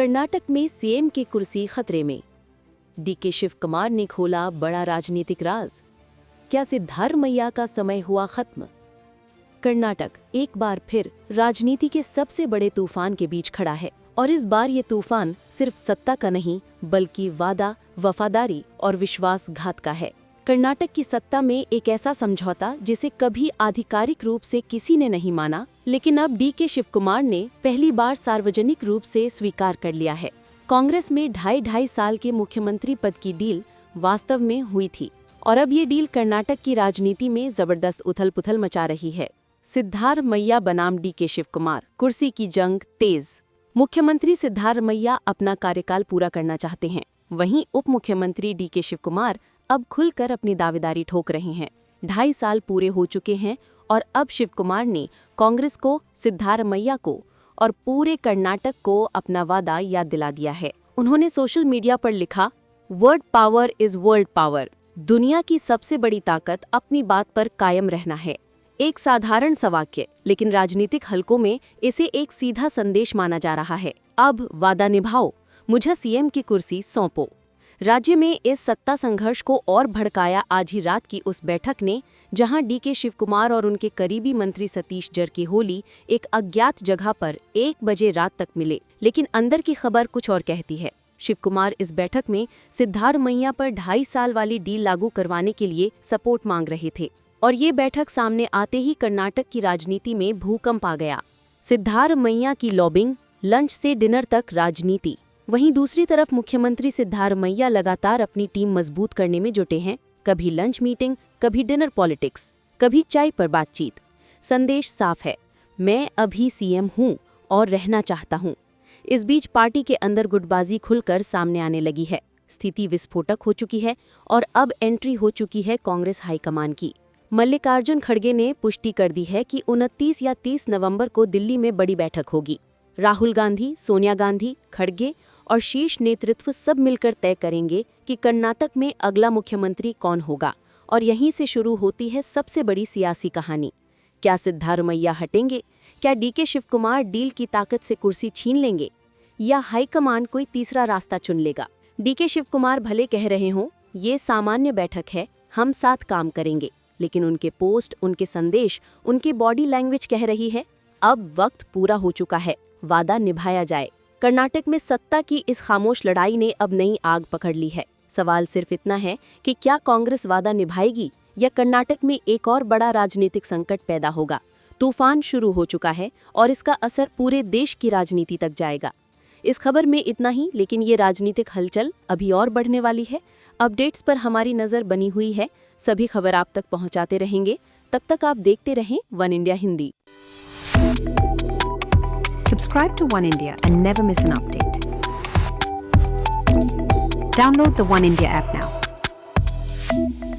कर्नाटक में सीएम की कुर्सी खतरे में। डीके शिव कुमार ने खोला बड़ा राजनीतिक राज। क्या सिद्धारमैया का समय हुआ खत्म? कर्नाटक एक बार फिर राजनीति के सबसे बड़े तूफान के बीच खड़ा है और इस बार ये तूफान सिर्फ सत्ता का नहीं बल्कि वादा, वफादारी और विश्वासघात का है। कर्नाटक की सत्ता में एक ऐसा समझौता जिसे कभी आधिकारिक रूप से किसी ने नहीं माना, लेकिन अब डीके शिव कुमार ने पहली बार सार्वजनिक रूप से स्वीकार कर लिया है। कांग्रेस में ढाई साल के मुख्यमंत्री पद की डील वास्तव में हुई थी और अब ये डील कर्नाटक की राजनीति में जबरदस्त उथल-पुथल मचा रही है। सिद्धारमैया बनाम डीके शिव कुमार, कुर्सी की जंग तेज। मुख्यमंत्री सिद्धारमैया अपना कार्यकाल पूरा करना चाहते हैं, वहीं उप मुख्यमंत्री डीके शिव कुमार अब खुलकर अपनी दावेदारी ठोक रहे हैं। 2.5 साल पूरे हो चुके हैं और अब शिव कुमार ने कांग्रेस को, सिद्धारमैया को और पूरे कर्नाटक को अपना वादा याद दिला दिया है। उन्होंने सोशल मीडिया पर लिखा, word power is world power. दुनिया की सबसे बड़ी ताकत अपनी बात पर कायम रहना है। एक साधारण सा वाक्य, लेकिन राजनीतिक हलकों में इसे एक सीधा संदेश माना जा रहा है। अब वादा निभाओ, मुझे सीएम की कुर्सी सौंपो। राज्य में इस सत्ता संघर्ष को और भड़काया आज ही रात की उस बैठक ने, जहां डीके शिव कुमार और उनके करीबी मंत्री सतीश जरकीहोली एक अज्ञात जगह पर 1 बजे रात तक मिले। लेकिन अंदर की खबर कुछ और कहती है। शिव कुमार इस बैठक में सिद्धारमैया पर 2.5 साल वाली डील लागू करवाने के लिए सपोर्ट मांग रहे थे और ये बैठक सामने आते ही कर्नाटक की राजनीति में भूकंप आ गया। सिद्धारमैया की लॉबिंग, लंच से डिनर तक राजनीति। वहीं दूसरी तरफ मुख्यमंत्री सिद्धारमैया लगातार अपनी टीम मजबूत करने में जुटे हैं। कभी लंच मीटिंग, कभी डिनर पॉलिटिक्स, कभी चाय पर बातचीत। संदेश साफ है, मैं अभी सीएम हूं और रहना चाहता हूं। इस बीच पार्टी के अंदर गुटबाजी खुलकर सामने आने लगी है। स्थिति विस्फोटक हो चुकी है और अब एंट्री हो चुकी है कांग्रेस हाईकमान की। मल्लिकार्जुन खड़गे ने पुष्टि कर दी है कि 29 या 30 नवंबर को दिल्ली में बड़ी बैठक होगी। राहुल गांधी, सोनिया गांधी, खड़गे और शीर्ष नेतृत्व सब मिलकर तय करेंगे कि कर्नाटक में अगला मुख्यमंत्री कौन होगा और यहीं से शुरू होती है सबसे बड़ी सियासी कहानी। क्या सिद्धारमैया हटेंगे? क्या डीके शिव कुमार डील की ताकत से कुर्सी छीन लेंगे या हाईकमान कोई तीसरा रास्ता चुन लेगा? डीके शिव कुमार भले कह रहे हों, ये सामान्य बैठक है, हम साथ काम करेंगे, लेकिन उनके पोस्ट, उनके संदेश, उनकी बॉडी लैंग्वेज कह रही है, अब वक्त पूरा हो चुका है, वादा निभाया जाए। कर्नाटक में सत्ता की इस खामोश लड़ाई ने अब नई आग पकड़ ली है। सवाल सिर्फ इतना है कि क्या कांग्रेस वादा निभाएगी या कर्नाटक में एक और बड़ा राजनीतिक संकट पैदा होगा। तूफान शुरू हो चुका है और इसका असर पूरे देश की राजनीति तक जाएगा। इस खबर में इतना ही, लेकिन ये राजनीतिक हलचल अभी और बढ़ने वाली है। अपडेट्स पर हमारी नज़र बनी हुई है, सभी खबर आप तक पहुंचाते रहेंगे। तब तक आप देखते रहें one India Hindi. Subscribe to One India and never miss an update. Download the One India app now.